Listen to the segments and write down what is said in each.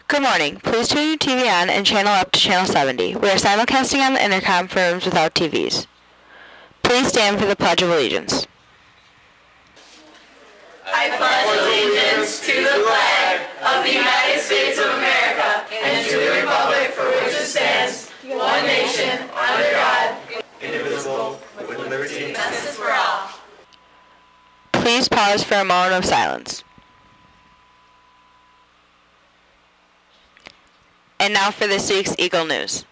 Good morning. Please turn your TV on and channel up to channel 70. We are simulcasting on the intercom for rooms without TVs. Please stand for the Pledge of Allegiance. I pledge allegiance to the flag of the United States of America and to the republic for which it stands, one nation, under God, indivisible, with liberty and justice for all. Please pause for a moment of silence. And now for this week's Eagle News.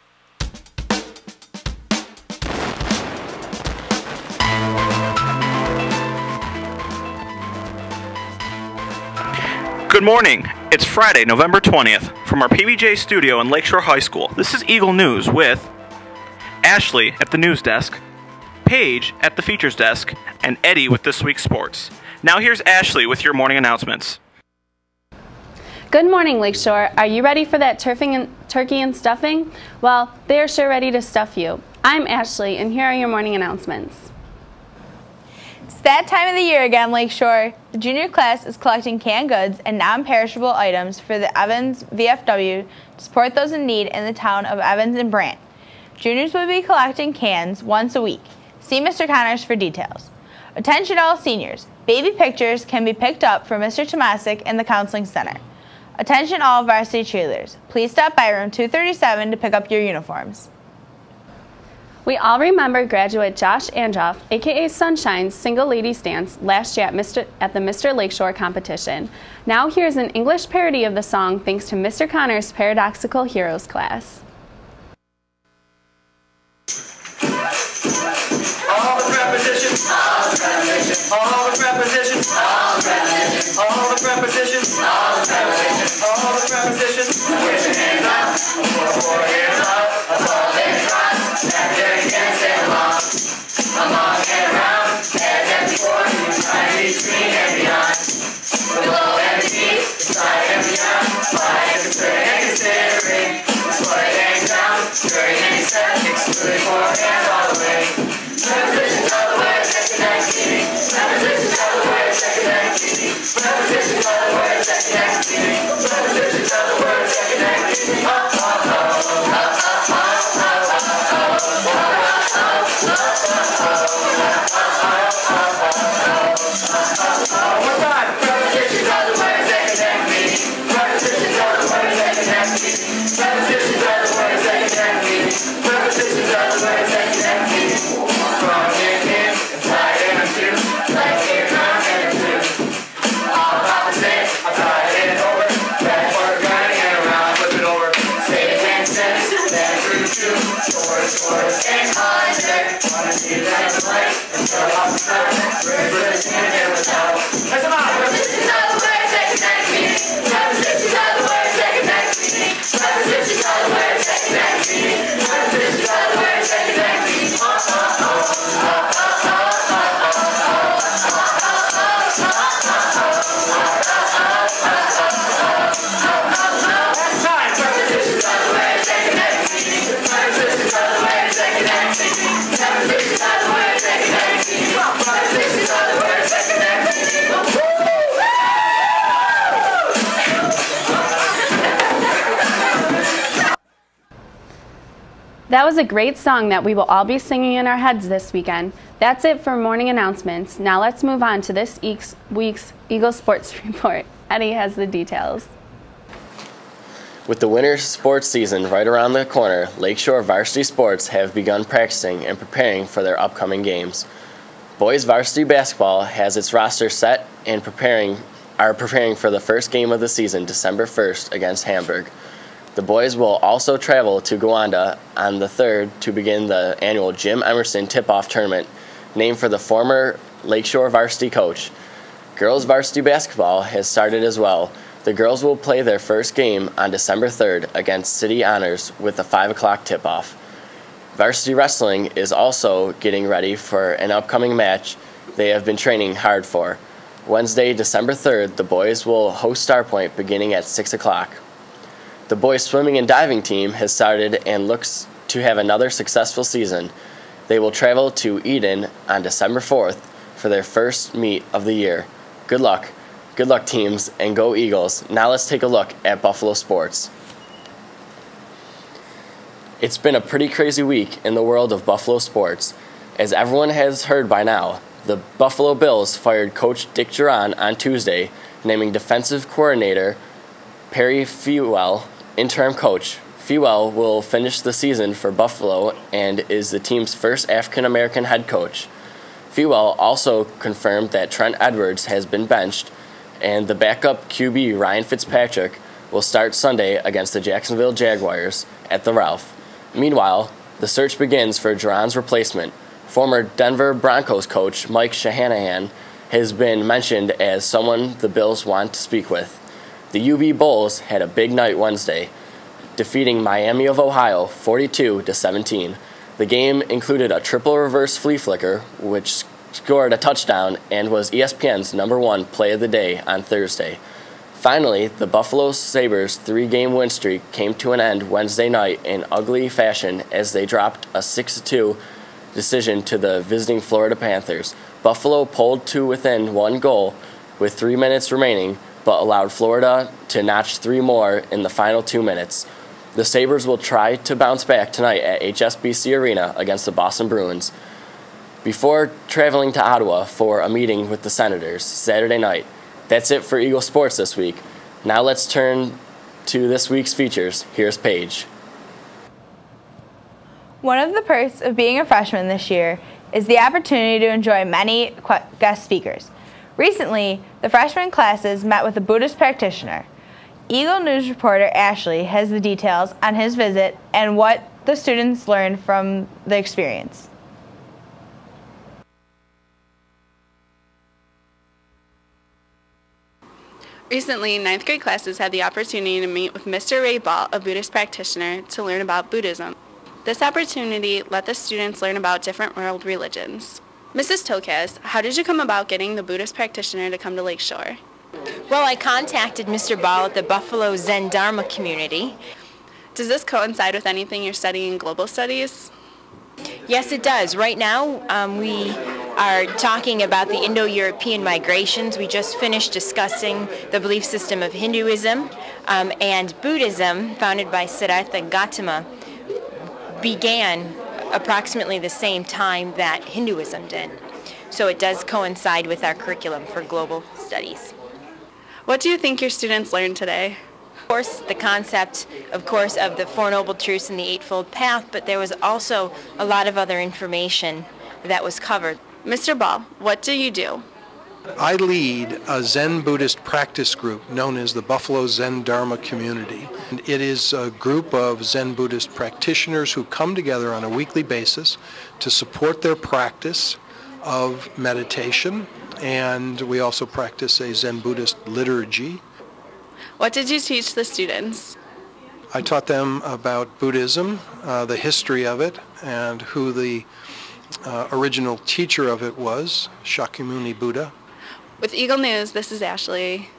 Good morning. It's Friday, November 20th. From our PBJ studio in Lakeshore High School, this is Eagle News with Ashley at the news desk, Paige at the features desk, and Eddie with this week's sports. Now here's Ashley with your morning announcements. Good morning, Lakeshore. Are you ready for that turkey and stuffing? Well, they are sure ready to stuff you. I'm Ashley, and here are your morning announcements. It's that time of the year again, Lakeshore. The junior class is collecting canned goods and non-perishable items for the Evans VFW to support those in need in the town of Evans and Brant. Juniors will be collecting cans once a week. See Mr. Connors for details. Attention all seniors. Baby pictures can be picked up from Mr. Tomasic in the Counseling Center. Attention all varsity cheerleaders. Please stop by room 237 to pick up your uniforms. We all remember graduate Josh Androff, aka Sunshine's single ladies dance last year at the Mr. Lakeshore competition. Now here's an English parody of the song thanks to Mr. Connors' Paradoxical Heroes class. All the prepositions, all the prepositions, all the prepositions, all the prepositions, all the prepositions, all the prepositions, all the prepositions. Put your hands up, four hands up, above and across. That dirty dance and along, along and around. Heads and before, behind, between and beyond. Below and beneath, beside and beyond. By and considering and considering. Displaying and down, during any step, excluding forehand all the way. Prepositions are the words that connect meaning. Prepositions are the words that connect meaning. Prepositions are the words that connect meaning. Prepositions are the words that connect meaning. One time. Prepositions are the words that connect meaning. Prepositions are the words that connect meaning. Prepositions are the words that connect meaning. Prepositions are the words that connect meaning. From in, inside and into, like in, on and into. All opposite, outside and over, backward, running and around, flip it over. Say it and sense, then through two, towards, and under. Wanna see that light, and show off the sun, words with in and without. Let's come on! Prepositions are the words that connect meaning. Prepositions are the words that connect meaning. Prepositions are the words that connect meaning. Prepositions are the words that connect meaning. Last time. Prepositions are the words that connect meaning. Prepositions are the words that connect meaning. Prepositions are the words that connect meaning. Prepositions are the words that connect meaning. That was a great song that we will all be singing in our heads this weekend. That's it for morning announcements. Now let's move on to this week's Eagle Sports Report. Eddie has the details. With the winter sports season right around the corner, Lakeshore varsity sports have begun practicing and preparing for their upcoming games. Boys varsity basketball has its roster set and are preparing for the first game of the season, December 1st against Hamburg. The boys will also travel to Gowanda on the 3rd to begin the annual Jim Emerson Tip-Off Tournament, named for the former Lakeshore varsity coach. Girls varsity basketball has started as well. The girls will play their first game on December 3rd against City Honors with a 5 o'clock tip-off. Varsity wrestling is also getting ready for an upcoming match they have been training hard for. Wednesday, December 3rd, the boys will host Starpoint beginning at 6 o'clock. The boys' swimming and diving team has started and looks to have another successful season. They will travel to Eden on December 4th for their first meet of the year. Good luck. Good luck, teams, and go Eagles. Now let's take a look at Buffalo sports. It's been a pretty crazy week in the world of Buffalo sports. As everyone has heard by now, the Buffalo Bills fired Coach Dick Jauron on Tuesday, naming defensive coordinator Perry Fewell interim coach. Fewell will finish the season for Buffalo and is the team's first African-American head coach. Fewell also confirmed that Trent Edwards has been benched, and the backup QB Ryan Fitzpatrick will start Sunday against the Jacksonville Jaguars at the Ralph. Meanwhile, the search begins for Jauron's replacement. Former Denver Broncos coach Mike Shanahan has been mentioned as someone the Bills want to speak with. The UB Bulls had a big night Wednesday, defeating Miami of Ohio 42-17. The game included a triple reverse flea flicker, which scored a touchdown and was ESPN's #1 play of the day on Thursday. Finally, the Buffalo Sabres' 3-game win streak came to an end Wednesday night in ugly fashion as they dropped a 6-2 decision to the visiting Florida Panthers. Buffalo pulled to within 1 goal with 3 minutes remaining, but allowed Florida to notch 3 more in the final 2 minutes. The Sabres will try to bounce back tonight at HSBC Arena against the Boston Bruins before traveling to Ottawa for a meeting with the Senators Saturday night. That's it for Eagle Sports this week. Now let's turn to this week's features. Here's Paige. One of the perks of being a freshman this year is the opportunity to enjoy many guest speakers. Recently, the freshman classes met with a Buddhist practitioner. Eagle News reporter Ashley has the details on his visit and what the students learned from the experience. Recently, 9th grade classes had the opportunity to meet with Mr. Ray Ball, a Buddhist practitioner, to learn about Buddhism. This opportunity let the students learn about different world religions. Mrs. Tokaz, how did you come about getting the Buddhist practitioner to come to Lakeshore? Well, I contacted Mr. Ball at the Buffalo Zen Dharma community. Does this coincide with anything you're studying in global studies? Yes, it does. Right now, we are talking about the Indo-European migrations. We just finished discussing the belief system of Hinduism, and Buddhism, founded by Siddhartha Gautama, began approximately the same time that Hinduism did. So it does coincide with our curriculum for global studies. What do you think your students learned today? Of course, the concept, of the Four Noble Truths and the Eightfold Path, but there was also a lot of other information that was covered. Mr. Ball, what do you do? I lead a Zen Buddhist practice group known as the Buffalo Zen Dharma Community. And it is a group of Zen Buddhist practitioners who come together on a weekly basis to support their practice of meditation, and we also practice a Zen Buddhist liturgy. What did you teach the students? I taught them about Buddhism, the history of it, and who the original teacher of it was, Shakyamuni Buddha. With Eagle News, this is Ashley.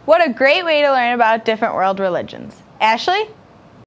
What a great way to learn about different world religions. Ashley?